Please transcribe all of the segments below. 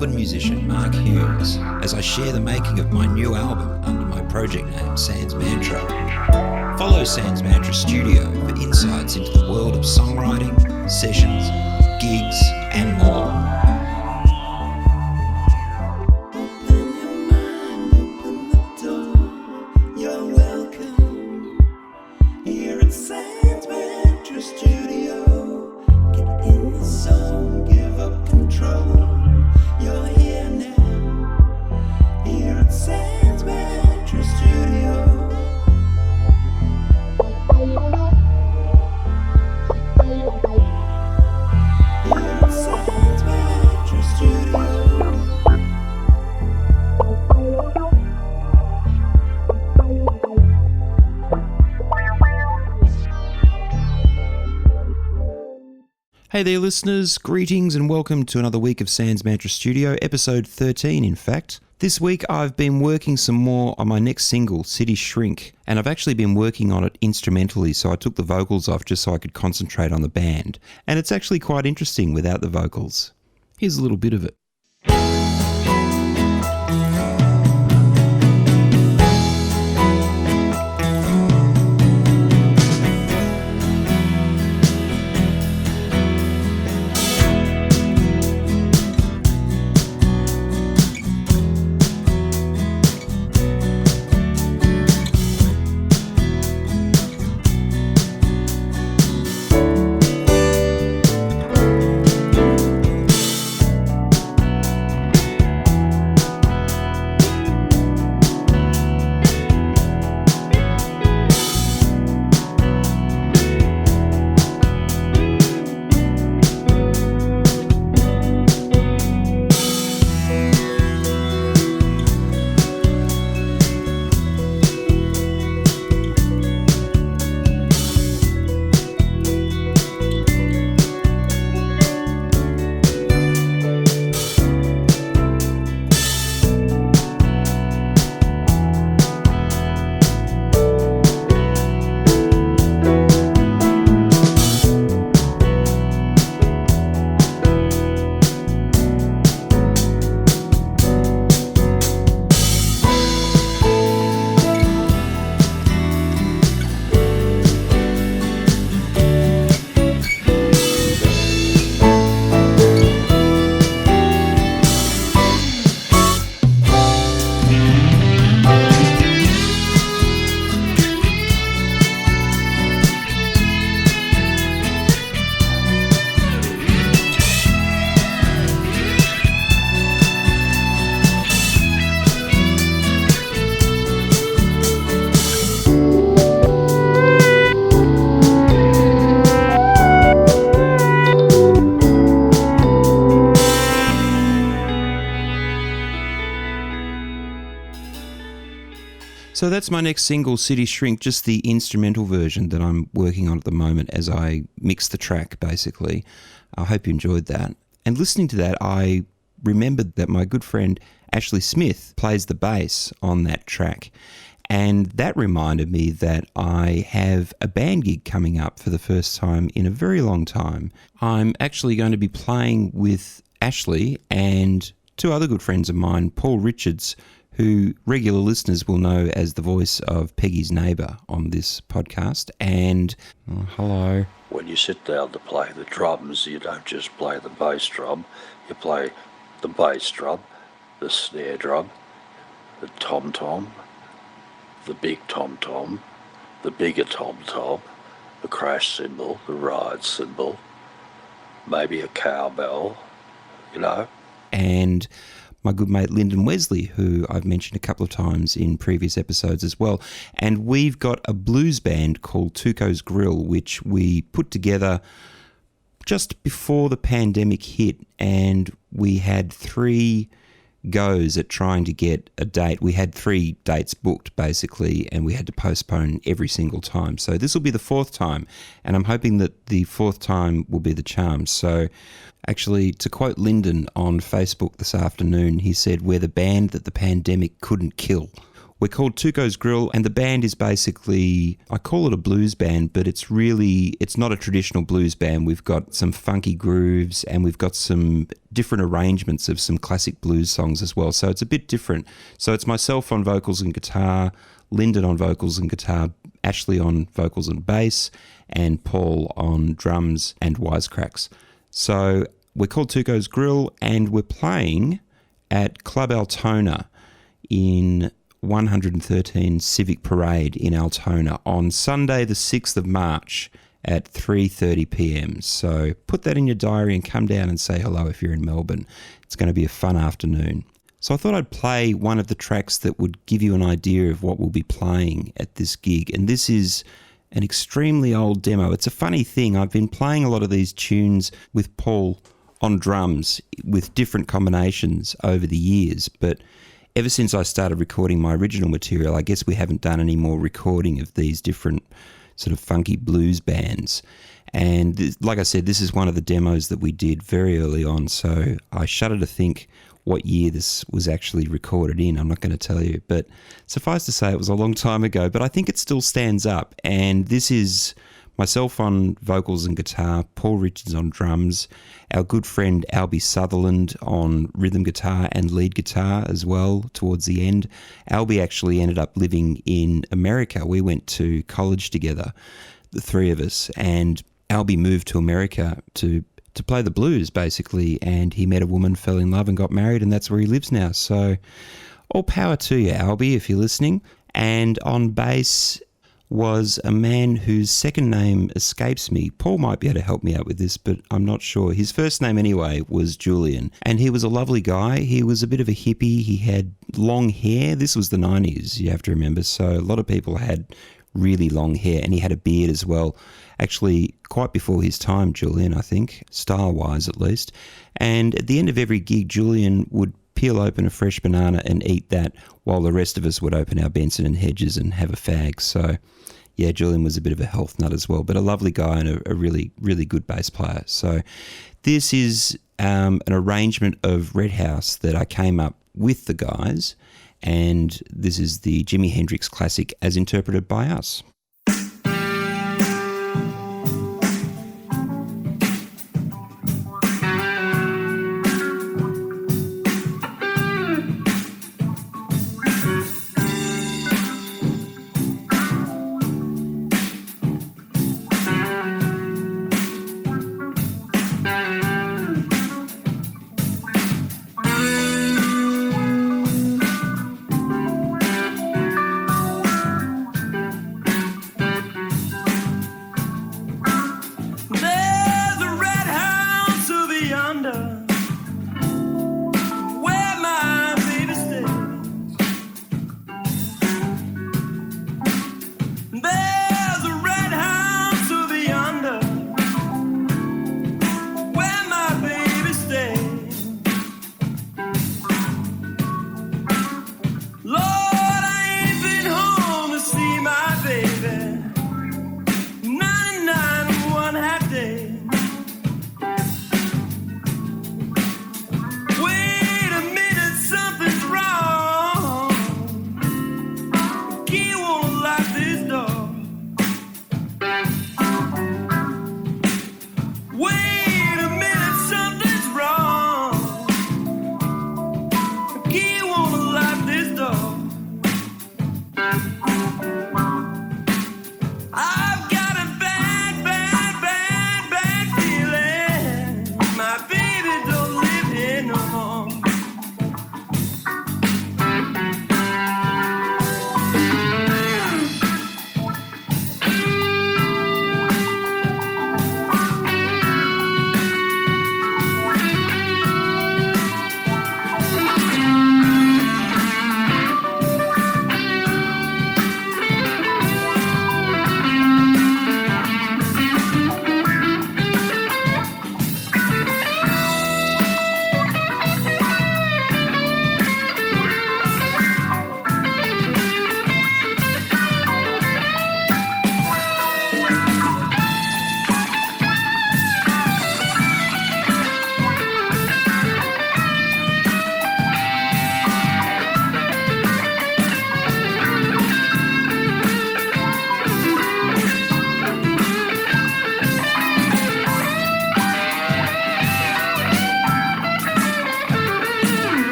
Melbourne musician Mark Hughes as I share the making of my new album under my project name Sanz Mantra. Follow Sanz Mantra Studio for insights into the world of songwriting, sessions, gigs and more. Hey there listeners, greetings and welcome to another week of Sanz Mantra Studio, episode 13 in fact. This week I've been working some more on my next single, City Shrink, and I've actually been working on it instrumentally, so I took the vocals off just so I could concentrate on the band. And it's actually quite interesting without the vocals. Here's a little bit of it. So that's my next single, City Shrink, just the instrumental version that I'm working on at the moment as I mix the track, basically. I hope you enjoyed that. And listening to that, I remembered that my good friend Ashley Smith plays the bass on that track. And that reminded me that I have a band gig coming up for the first time in a very long time. I'm actually going to be playing with Ashley and two other good friends of mine, Paul Richards, who regular listeners will know as the voice of Peggy's neighbour on this podcast, and hello. When you sit down to play the drums, you don't just play the bass drum, you play the bass drum, the snare drum, the tom-tom, the big tom-tom, the bigger tom-tom, the crash cymbal, the ride cymbal, maybe a cowbell, you know. And my good mate Lyndon Wesley, who I've mentioned a couple of times in previous episodes as well. And we've got a blues band called Tuco's Grill, which we put together just before the pandemic hit, and we had 3 goes at trying to get a date. We had 3 dates booked, basically, and we had to postpone every single time. So this will be the 4th time, and I'm hoping that the 4th time will be the charm. So actually, to quote Lyndon on Facebook this afternoon, he said, "We're the band that the pandemic couldn't kill," We're called Tuco's Grill, and the band is basically, I call it a blues band, but it's not a traditional blues band. We've got some funky grooves, and we've got some different arrangements of some classic blues songs as well. So it's a bit different. So it's myself on vocals and guitar, Lyndon on vocals and guitar, Ashley on vocals and bass, and Paul on drums and wisecracks. So we're called Tuco's Grill, and we're playing at Club Altona in 113 Civic Parade in Altona on Sunday the 6th of March at 3:30 p.m. So put that in your diary and come down and say hello if you're in Melbourne. It's going to be a fun afternoon. So I thought I'd play one of the tracks that would give you an idea of what we'll be playing at this gig. And this is an extremely old demo. It's a funny thing. I've been playing a lot of these tunes with Paul on drums with different combinations over the years. But ever since I started recording my original material, I guess we haven't done any more recording of these different sort of funky blues bands. And like I said, this is one of the demos that we did very early on. So I shudder to think what year this was actually recorded in. I'm not going to tell you, but suffice to say it was a long time ago, but I think it still stands up. And this is myself on vocals and guitar, Paul Richards on drums, our good friend Albie Sutherland on rhythm guitar and lead guitar as well towards the end. Albie actually ended up living in America. We went to college together, the three of us, and Albie moved to America to play the blues, basically, and he met a woman, fell in love and got married, and that's where he lives now. So all power to you, Albie, if you're listening. And on bass was a man whose second name escapes me. Paul might be able to help me out with this, but I'm not sure. His first name anyway was Julian, and he was a lovely guy. He was a bit of a hippie. He had long hair. This was the 90s, you have to remember, so a lot of people had really long hair, and he had a beard as well. Actually, quite before his time, Julian, I think, style-wise at least. And at the end of every gig, Julian would peel open a fresh banana and eat that, while the rest of us would open our Benson and Hedges and have a fag. So, yeah, Julian was a bit of a health nut as well, but a lovely guy and a really, really good bass player. So this is an arrangement of Red House that I came up with the guys, and this is the Jimi Hendrix classic as interpreted by us.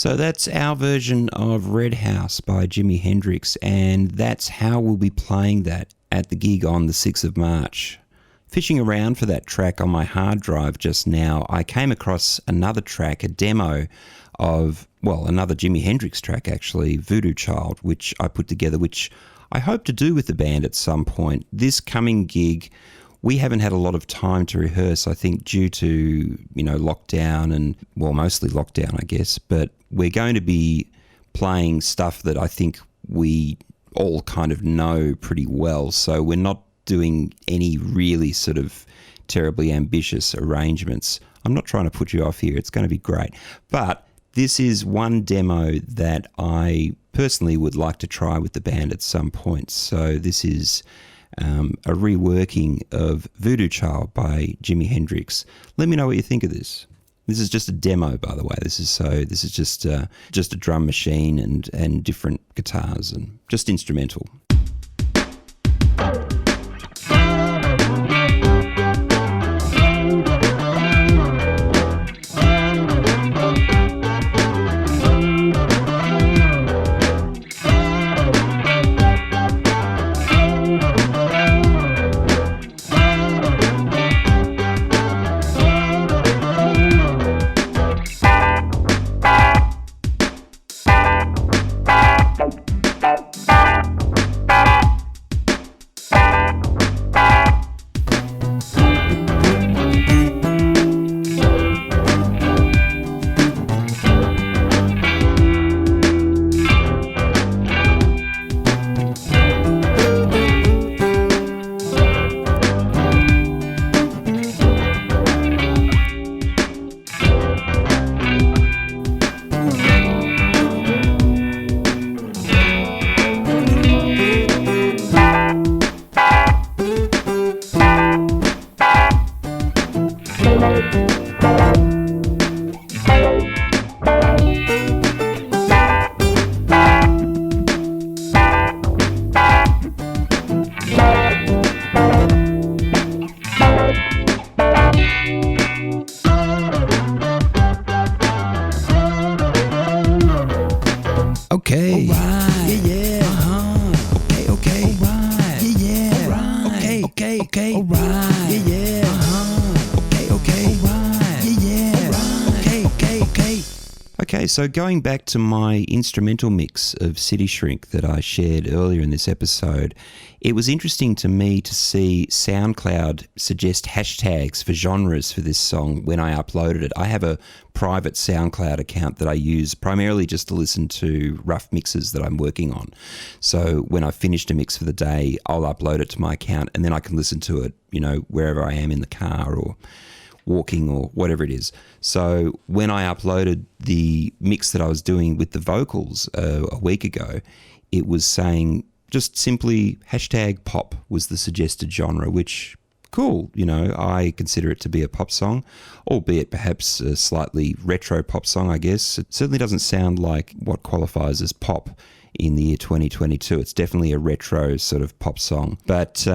So that's our version of Red House by Jimi Hendrix, and that's how we'll be playing that at the gig on the 6th of March. Fishing around for that track on my hard drive just now, I came across another track, a demo of, well, another Jimi Hendrix track actually, Voodoo Child, which I put together, which I hope to do with the band at some point. This coming gig, we haven't had a lot of time to rehearse, I think due to, lockdown and, well, mostly lockdown, I guess, but we're going to be playing stuff that I think we all kind of know pretty well, so we're not doing any really sort of terribly ambitious arrangements. I'm not trying to put you off here. It's going to be great. But this is one demo that I personally would like to try with the band at some point. So this is a reworking of Voodoo Child by Jimi Hendrix. Let me know what you think of this. This is just a demo, by the way. This is just a drum machine and different guitars and just instrumental. Okay. Alright. Yeah. Uh-huh. Okay. Alright. Yeah. Alright. Okay. Alright. Yeah. Uh-huh. Okay. Alright. Yeah. Alright. Okay. Okay, so going back to my instrumental mix of City Shrink that I shared earlier in this episode, it was interesting to me to see SoundCloud suggest hashtags for genres for this song when I uploaded it. I have a private SoundCloud account that I use primarily just to listen to rough mixes that I'm working on. So when I've finished a mix for the day, I'll upload it to my account and then I can listen to it, wherever I am in the car or walking or whatever it is. So when I uploaded the mix that I was doing with the vocals a week ago, it was saying just simply hashtag pop was the suggested genre, which, cool, I consider it to be a pop song, albeit perhaps a slightly retro pop song, I guess. It certainly doesn't sound like what qualifies as pop in the year 2022. It's definitely a retro sort of pop song. But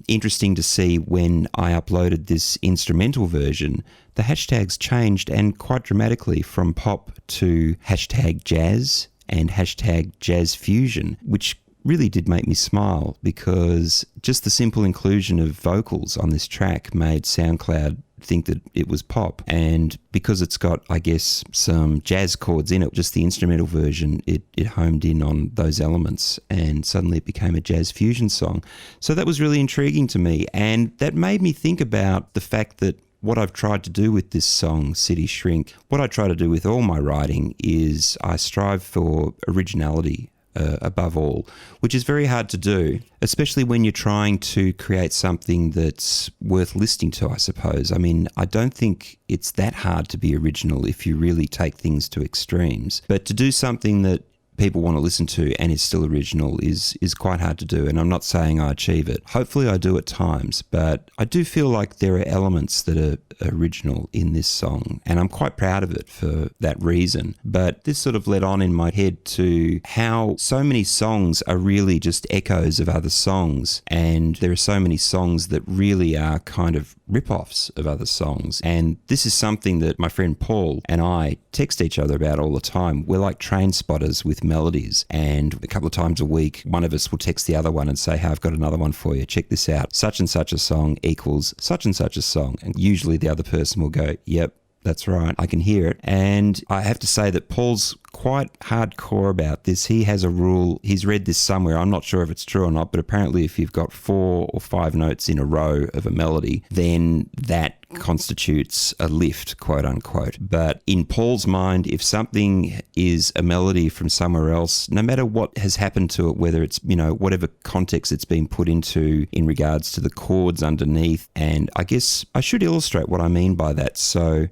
interesting to see when I uploaded this instrumental version, the hashtags changed, and quite dramatically, from pop to hashtag jazz and hashtag jazz fusion, which really did make me smile because just the simple inclusion of vocals on this track made SoundCloud think that it was pop. And because it's got, I guess, some jazz chords in it, just the instrumental version, it homed in on those elements and suddenly it became a jazz fusion song. So that was really intriguing to me, and that made me think about the fact that what I've tried to do with this song, City Shrink, what I try to do with all my writing is I strive for originality above all, which is very hard to do, especially when you're trying to create something that's worth listening to, I suppose. I mean, I don't think it's that hard to be original if you really take things to extremes, but to do something that people want to listen to and is still original is quite hard to do, and I'm not saying I achieve it. Hopefully I do at times, but I do feel like there are elements that are original in this song, and I'm quite proud of it for that reason. But this sort of led on in my head to how so many songs are really just echoes of other songs, and there are so many songs that really are kind of rip-offs of other songs. And this is something that my friend Paul and I text each other about all the time. We're like train spotters with melodies, and a couple of times a week one of us will text the other one and say, hey, I've got another one for you, check this out, such and such a song equals such and such a song, and usually the other person will go, yep, that's right, I can hear it. And I have to say that Paul's quite hardcore about this. He has a rule, he's read this somewhere, I'm not sure if it's true or not, but apparently if you've got 4 or 5 notes in a row of a melody, then that constitutes a lift, quote unquote. But in Paul's mind, if something is a melody from somewhere else, no matter what has happened to it, whether it's, whatever context it's been put into in regards to the chords underneath, and I guess I should illustrate what I mean by that. So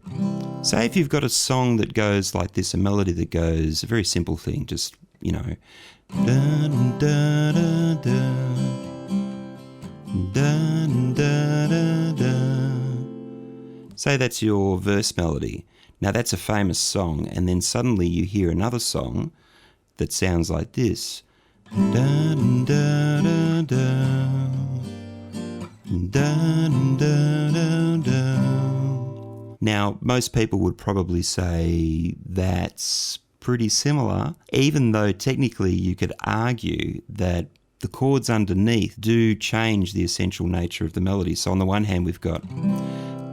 say if you've got a song that goes like this, a melody that goes, a very simple thing, just, dun, dun, dun, dun, dun, dun, dun. Say that's your verse melody. Now that's a famous song, and then suddenly you hear another song that sounds like this. Dun, dun, dun, dun. Dun, dun, dun, dun. Now, most people would probably say that's pretty similar, even though technically you could argue that the chords underneath do change the essential nature of the melody. So on the one hand, we've got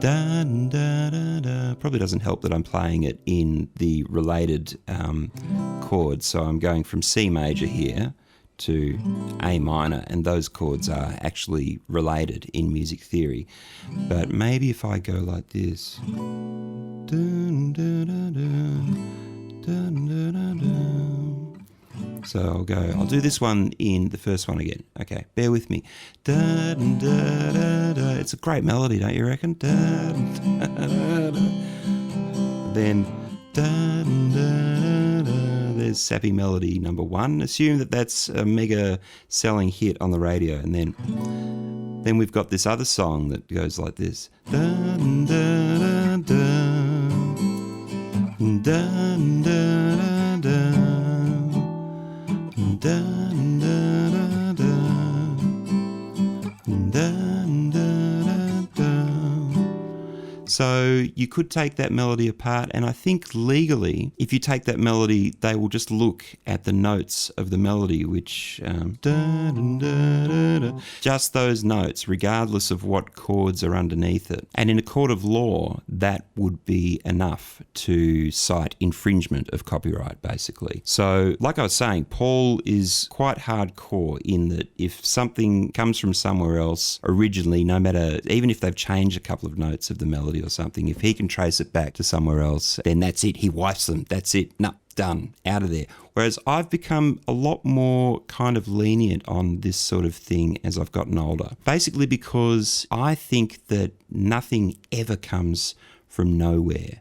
da, da, da, da. Probably doesn't help that I'm playing it in the related chords. So I'm going from C major here to A minor, and those chords are actually related in music theory. But maybe if I go like this. Dun, dun, dun, dun, dun, dun, dun, dun. So I'll do this one in the first one again. Okay, bear with me. Da, da, da, da. It's a great melody, don't you reckon? Da, da, da, da. Then da, da, da. There's Sappy Melody number 1. Assume that that's a mega selling hit on the radio. And then we've got this other song that goes like this. Da, da, da, da. Da, da, da, da. Dun, dun, dun, dun. Dun, dun, dun, dun. So you could take that melody apart, and I think legally, if you take that melody, they will just look at the notes of the melody, which dun, dun, dun, dun, dun. Just those notes, regardless of what chords are underneath it. And in a court of law, that would be enough to cite infringement of copyright, basically. So, like I was saying, Paul is quite hardcore in that if something comes from somewhere else originally, no matter, even if they've changed a couple of notes of the melody or something, if he can trace it back to somewhere else, then that's it. He wipes them. That's it. No, done. Out of there. Whereas I've become a lot more kind of lenient on this sort of thing as I've gotten older. Basically because I think that nothing ever comes from nowhere.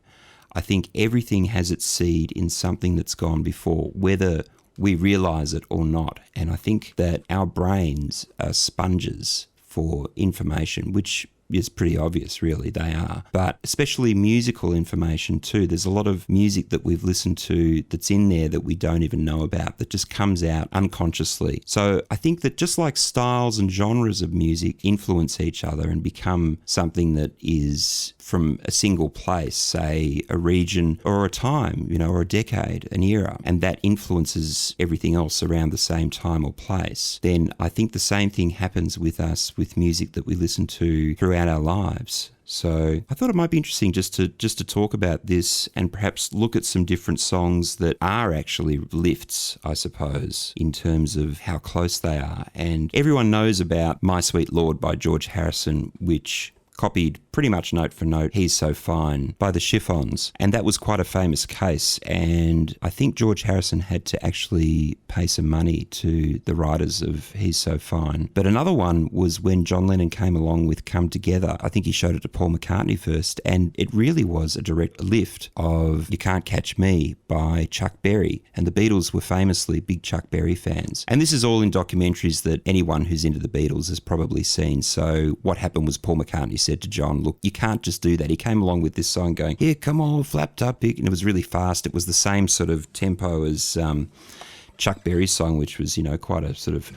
I think everything has its seed in something that's gone before, whether we realise it or not. And I think that our brains are sponges for information, which is pretty obvious, really, they are. But especially musical information too. There's a lot of music that we've listened to that's in there that we don't even know about, that just comes out unconsciously. So I think that just like styles and genres of music influence each other and become something that is from a single place, say a region or a time, or a decade, an era, and that influences everything else around the same time or place, then I think the same thing happens with us with music that we listen to throughout our lives. So I thought it might be interesting just to talk about this and perhaps look at some different songs that are actually lifts, I suppose, in terms of how close they are. And everyone knows about My Sweet Lord by George Harrison, which copied pretty much note for note He's So Fine by the Chiffons. And that was quite a famous case. And I think George Harrison had to actually pay some money to the writers of He's So Fine. But another one was when John Lennon came along with Come Together. I think he showed it to Paul McCartney first. And it really was a direct lift of You Can't Catch Me by Chuck Berry. And the Beatles were famously big Chuck Berry fans. And this is all in documentaries that anyone who's into the Beatles has probably seen. So what happened was Paul McCartney said to John, look, you can't just do that. He came along with this song going, here, come on, flap top pick. And it was really fast. It was the same sort of tempo as Chuck Berry's song, which was, quite a sort of...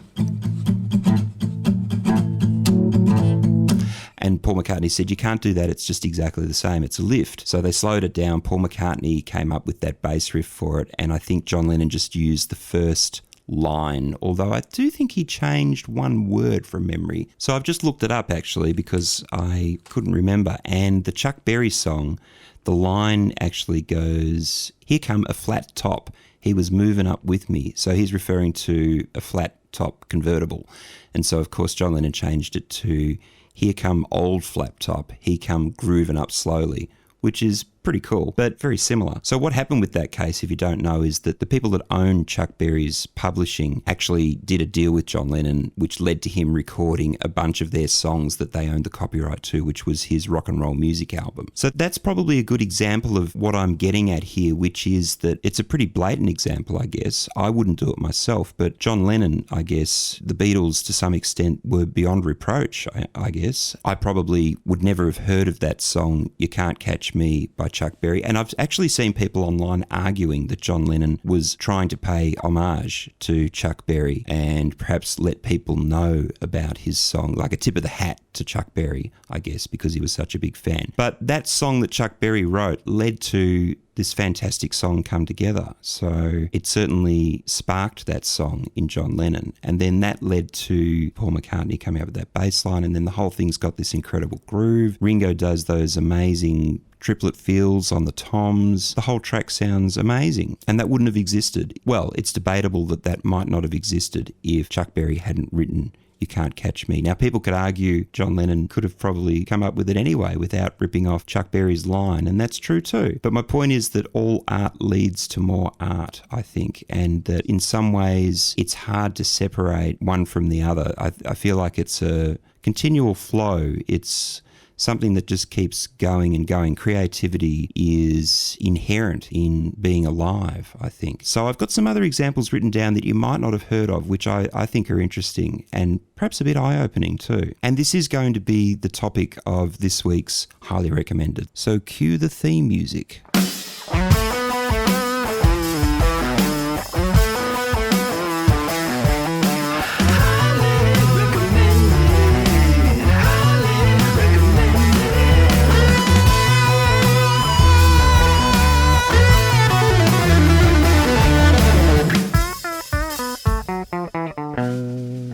And Paul McCartney said, you can't do that. It's just exactly the same. It's a lift. So they slowed it down. Paul McCartney came up with that bass riff for it. And I think John Lennon just used the first line, although I do think he changed one word from memory. So I've just looked it up actually because I couldn't remember. And the Chuck Berry song, the line actually goes, here come a flat top. He was moving up with me. So he's referring to a flat top convertible. And so of course John Lennon changed it to here come old flap top. He come grooving up slowly, which is pretty cool, but very similar. So what happened with that case, if you don't know, is that the people that owned Chuck Berry's publishing actually did a deal with John Lennon, which led to him recording a bunch of their songs that they owned the copyright to, which was his rock and roll music album. So that's probably a good example of what I'm getting at here, which is that it's a pretty blatant example, I guess. I wouldn't do it myself, but John Lennon, I guess, the Beatles to some extent were beyond reproach, I guess. I probably would never have heard of that song, You Can't Catch Me by Chuck Berry. And I've actually seen people online arguing that John Lennon was trying to pay homage to Chuck Berry and perhaps let people know about his song, like a tip of the hat to Chuck Berry, I guess, because he was such a big fan. But that song that Chuck Berry wrote led to this fantastic song Come Together. So it certainly sparked that song in John Lennon. And then that led to Paul McCartney coming up with that bass line. And then the whole thing's got this incredible groove. Ringo does those amazing triplet fills on the toms. The whole track sounds amazing. And that wouldn't have existed. Well, it's debatable that that might not have existed if Chuck Berry hadn't written You Can't Catch Me. Now, people could argue John Lennon could have probably come up with it anyway without ripping off Chuck Berry's line, and that's true too. But my point is that all art leads to more art, I think, and that in some ways it's hard to separate one from the other. I feel like it's a continual flow. It's something that just keeps going and going. Creativity is inherent in being alive, I think. So I've got some other examples written down that you might not have heard of, which I think are interesting and perhaps a bit eye-opening too. And this is going to be the topic of this week's Highly Recommended. So cue the theme music.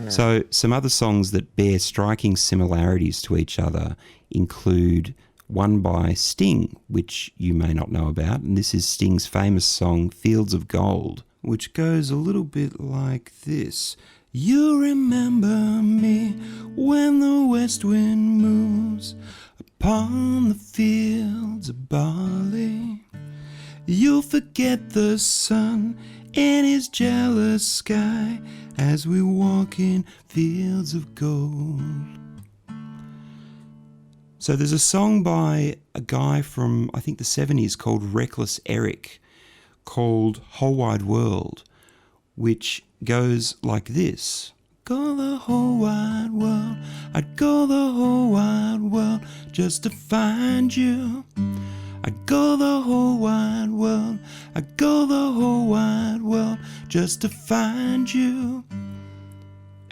So some other songs that bear striking similarities to each other include one by Sting, which you may not know about, and this is Sting's famous song Fields of Gold, which goes a little bit like this. You remember me when the west wind moves upon the fields of barley. You'll forget the sun in his jealous sky as we walk in fields of gold. So there's a song by a guy from, I think, the 70s called Reckless Eric, called Whole Wide World, which goes like this. Go the whole wide world, I'd go the whole wide world just to find you. I'd go the whole wide world, I'd go the whole wide world just to find you.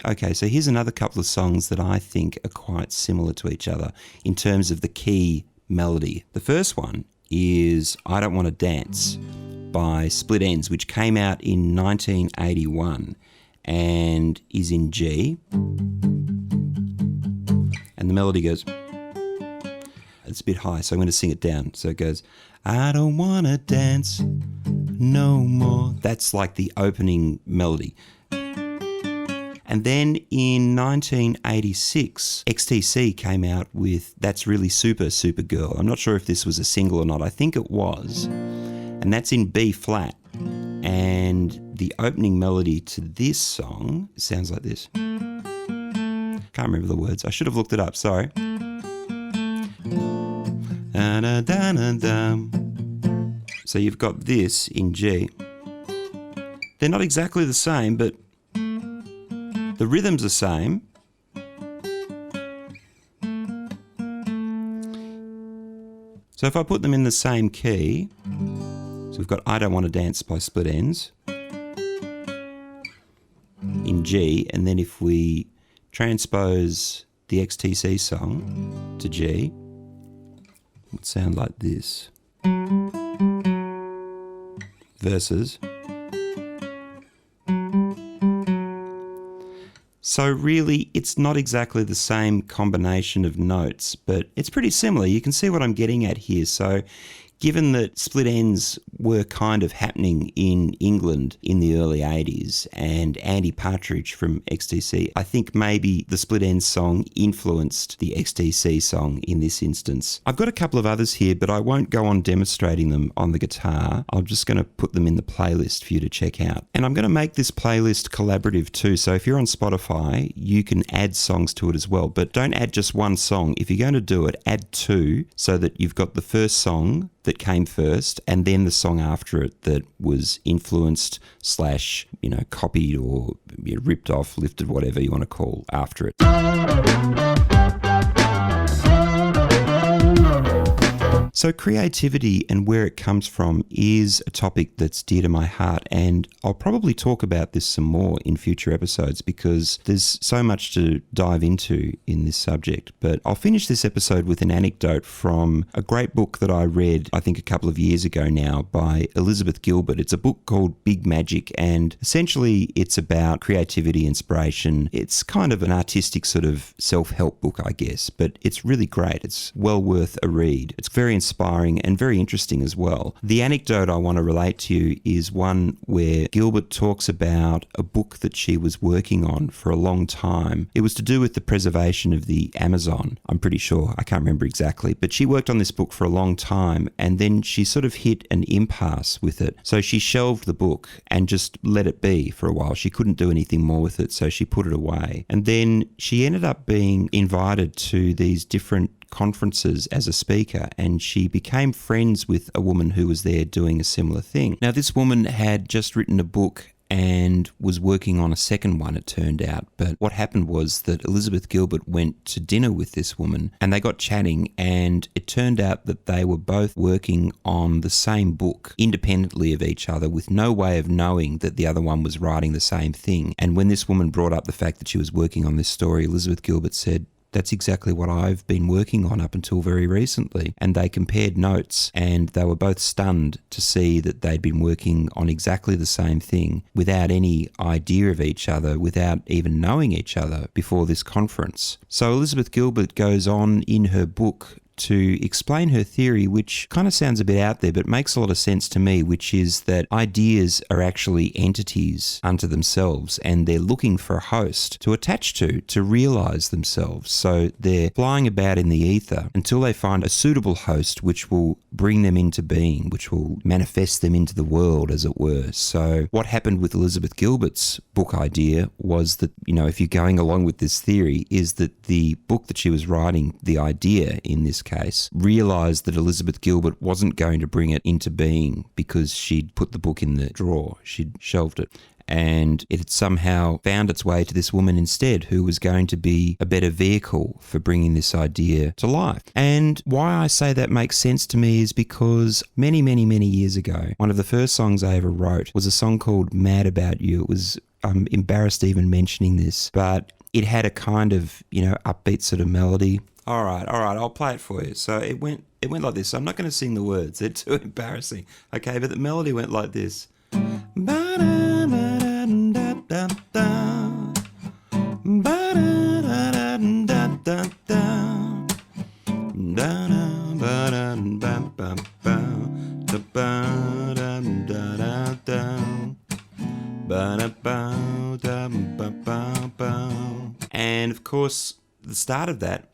Okay, so here's another couple of songs that I think are quite similar to each other in terms of the key melody. The first one is I Don't Want to Dance by Split Enz, which came out in 1981 and is in G. And the melody goes... It's a bit high, so I'm going to sing it down. So it goes, I don't want to dance no more. That's like the opening melody. And And then in 1986, XTC came out with That's Really Super, Super Girl. I'm not sure if this was a single or not. I think it was. And that's in B flat. And the opening melody to this song sounds like this. Can't remember the words. I should have looked it up, sorry. So you've got this in G. They're not exactly the same, but the rhythm's the same. So if I put them in the same key, so we've got I Don't Want to Dance by Split Enz in G, and then if we transpose the XTC song to G, it would sound like this. Versus. So really, it's not exactly the same combination of notes, but it's pretty similar. You can see what I'm getting at here. So given that split ends were kind of happening in England in the early 80s and Andy Partridge from XTC, I think maybe the split ends song influenced the XTC song in this instance. I've got a couple of others here, but I won't go on demonstrating them on the guitar. I'm just going to put them in the playlist for you to check out. And I'm going to make this playlist collaborative too. So if you're on Spotify, you can add songs to it as well. But don't add just one song. If you're going to do it, add two so that you've got the first song that came first and then the song after it that was influenced / copied or ripped off, lifted, whatever you want to call after it. So creativity and where it comes from is a topic that's dear to my heart, and I'll probably talk about this some more in future episodes because there's so much to dive into in this subject. But I'll finish this episode with an anecdote from a great book that I read, I think a couple of years ago now, by Elizabeth Gilbert. It's a book called Big Magic, and essentially it's about creativity, inspiration. It's kind of an artistic sort of self-help book, I guess, but it's really great. It's well worth a read. It's very inspiring and very interesting as well. The anecdote I want to relate to you is one where Gilbert talks about a book that she was working on for a long time. It was to do with the preservation of the Amazon, I'm pretty sure. I can't remember exactly. But she worked on this book for a long time and then she sort of hit an impasse with it. So she shelved the book and just let it be for a while. She couldn't do anything more with it, so she put it away. And then she ended up being invited to these different conferences as a speaker, and she became friends with a woman who was there doing a similar thing. Now, this woman had just written a book and was working on a second one, it turned out. But what happened was that Elizabeth Gilbert went to dinner with this woman and they got chatting, and it turned out that they were both working on the same book independently of each other with no way of knowing that the other one was writing the same thing. And when this woman brought up the fact that she was working on this story, Elizabeth Gilbert said, "That's exactly what I've been working on up until very recently." And they compared notes and they were both stunned to see that they'd been working on exactly the same thing without any idea of each other, without even knowing each other before this conference. So Elizabeth Gilbert goes on in her book to explain her theory, which kind of sounds a bit out there, but makes a lot of sense to me, which is that ideas are actually entities unto themselves, and they're looking for a host to attach to realize themselves. So they're flying about in the ether until they find a suitable host which will bring them into being, which will manifest them into the world, as it were. So what happened with Elizabeth Gilbert's book idea was that, if you're going along with this theory, is that the book that she was writing, the idea in this case, realised that Elizabeth Gilbert wasn't going to bring it into being because she'd put the book in the drawer, she'd shelved it, and it had somehow found its way to this woman instead, who was going to be a better vehicle for bringing this idea to life. And why I say that makes sense to me is because many, many, many years ago, one of the first songs I ever wrote was a song called Mad About You. It was, I'm embarrassed even mentioning this, but it had a kind of, upbeat sort of melody. All right, I'll play it for you. So it went like this. I'm not going to sing the words. They're too embarrassing. Okay, but the melody went like this. And of course, the start of that.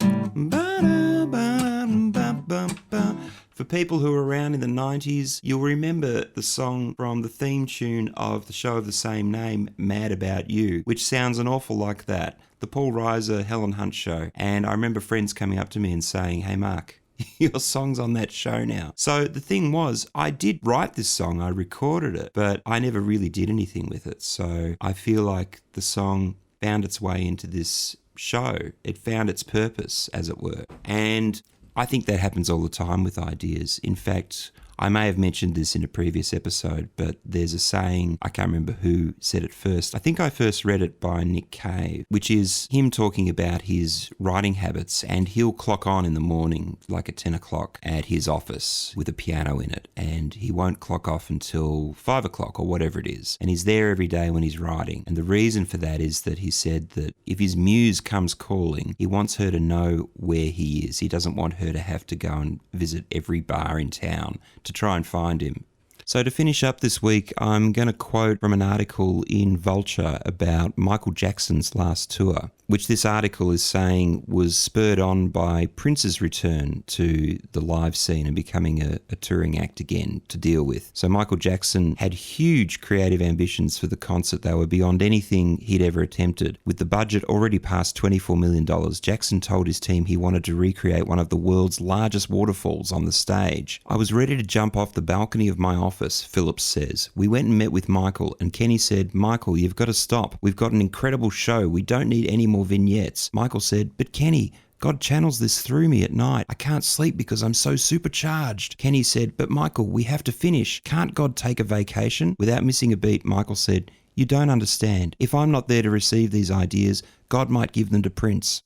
For people who were around in the 90s, you'll remember the song from the theme tune of the show of the same name, Mad About You, which sounds an awful like that. The Paul Reiser, Helen Hunt show. And I remember friends coming up to me and saying, "Hey Mark, your song's on that show now." So the thing was, I did write this song, I recorded it, but I never really did anything with it. So I feel like the song found its way into this show. It found its purpose, as it were. And I think that happens all the time with ideas. In fact, I may have mentioned this in a previous episode, but there's a saying, I can't remember who said it first. I think I first read it by Nick Cave, which is him talking about his writing habits, and he'll clock on in the morning, like at 10 o'clock at his office with a piano in it, and he won't clock off until 5 o'clock or whatever it is. And he's there every day when he's writing. And the reason for that is that he said that if his muse comes calling, he wants her to know where he is. He doesn't want her to have to go and visit every bar in town to try and find him. So to finish up this week, I'm going to quote from an article in Vulture about Michael Jackson's last tour, which this article is saying was spurred on by Prince's return to the live scene and becoming a touring act again to deal with. So Michael Jackson had huge creative ambitions for the concert. They were beyond anything he'd ever attempted. With the budget already past $24 million, Jackson told his team he wanted to recreate one of the world's largest waterfalls on the stage. "I was ready to jump off the balcony of my office," Phillips says. "We went and met with Michael, and Kenny said, 'Michael, you've got to stop. We've got an incredible show. We don't need any more vignettes.' Michael said, 'But Kenny, God channels this through me at night. I can't sleep because I'm so supercharged.' Kenny said, 'But Michael, we have to finish. Can't God take a vacation?' Without missing a beat, Michael said, 'You don't understand. If I'm not there to receive these ideas, God might give them to Prince.'"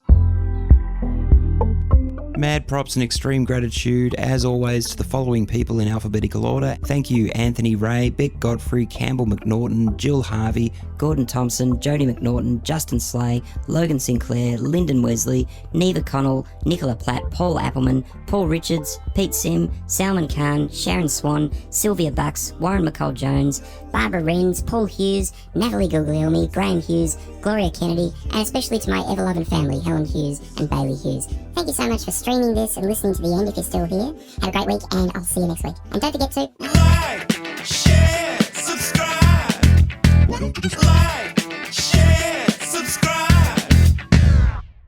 Mad props and extreme gratitude, as always, to the following people in alphabetical order. Thank you, Anthony Ray, Beck Godfrey, Campbell McNaughton, Jill Harvey, Gordon Thompson, Jody McNaughton, Justin Slay, Logan Sinclair, Lyndon Wesley, Neva Connell, Nicola Platt, Paul Appleman, Paul Richards, Pete Sim, Salman Khan, Sharon Swan, Sylvia Bucks, Warren McCall-Jones, Barbara Renz, Paul Hughes, Natalie Guglielmi, Graham Hughes, Gloria Kennedy, and especially to my ever-loving family, Helen Hughes and Bailey Hughes. Thank you so much for streaming this and listening to the end if you're still here. Have a great week, and I'll see you next week. And don't forget to...